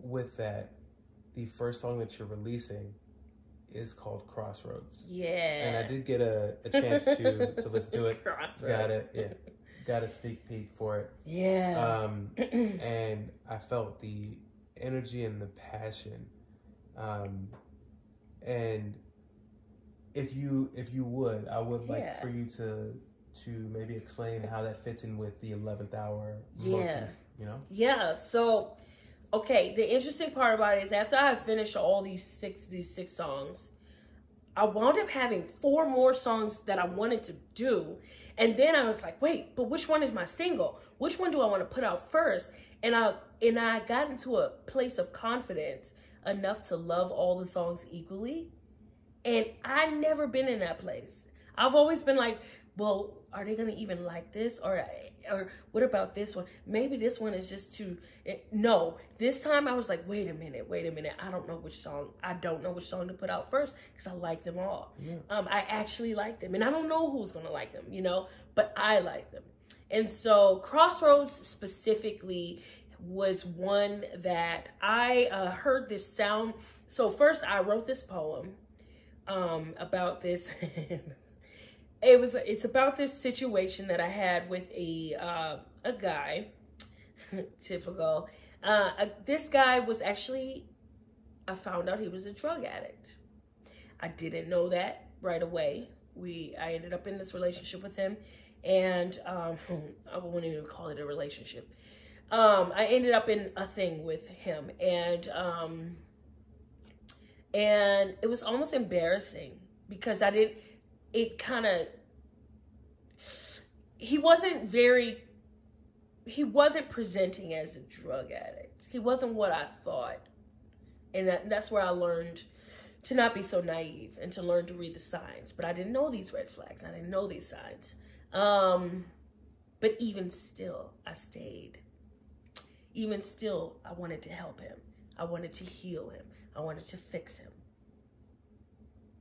with that, the first song that you're releasing is called Crossroads. Yeah. And I did get a chance to listen to it. Crossroads. Got a sneak peek for it. Yeah. And I felt the energy and the passion. And if you would, I would like for you to maybe explain how that fits in with the 11th hour motif, you know? Yeah. So, okay, the interesting part about it is after I finished all these six songs, I wound up having 4 more songs that I wanted to do. And then I was like, wait, but which one is my single? Which one do I want to put out first? And I got into a place of confidence enough to love all the songs equally. And I've never been in that place. I've always been like, well, are they going to even like this? Or what about this one? Maybe this one is just too... No, this time I was like, wait a minute. I don't know which song to put out first because I like them all. Yeah. I actually like them. And I don't know who's going to like them, you know, but I like them. And so Crossroads specifically was one that I heard this sound. So first I wrote this poem about this... It's about this situation that I had with a guy, typical. This guy was actually, I found out he was a drug addict. I didn't know that right away. I ended up in this relationship with him, and I won't even call it a relationship. I ended up in a thing with him, and it was almost embarrassing because he wasn't presenting as a drug addict. He wasn't what I thought. And that's where I learned to not be so naive and to learn to read the signs. But I didn't know these red flags. I didn't know these signs. But even still, I stayed. Even still, I wanted to help him. I wanted to heal him. I wanted to fix him.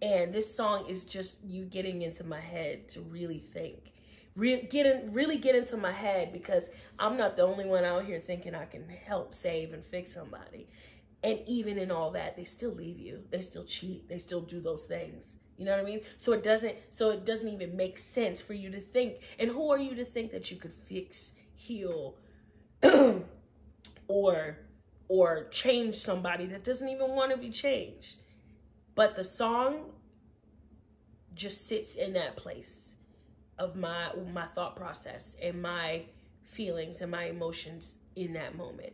And this song is just you getting into my head to really think. Really get into my head because I'm not the only one out here thinking I can help, save, and fix somebody. And even in all that, they still leave you. They still cheat. They still do those things. You know what I mean? So it doesn't even make sense for you to think. And who are you to think that you could fix, heal, or change somebody that doesn't even want to be changed? But the song just sits in that place of my thought process and my feelings and my emotions in that moment.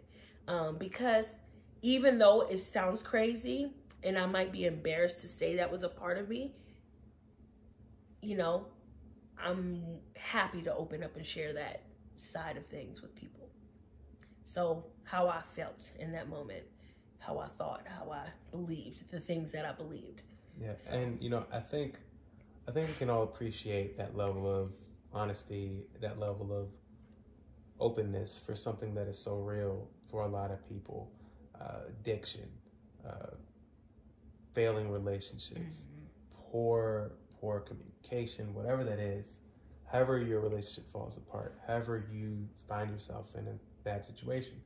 Because even though it sounds crazy and I might be embarrassed to say that was a part of me, you know, I'm happy to open up and share that side of things with people. So how I felt in that moment, how I thought, how I believed, the things that I believed. Yeah, so. And you know, I think we can all appreciate that level of honesty, that level of openness for something that is so real for a lot of people. Addiction, failing relationships, poor communication, whatever that is, however your relationship falls apart, however you find yourself in a bad situation.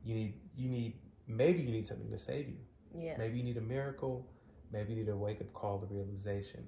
Maybe you need something to save you. Yeah. Maybe you need a miracle. Maybe you need a wake-up call to realization.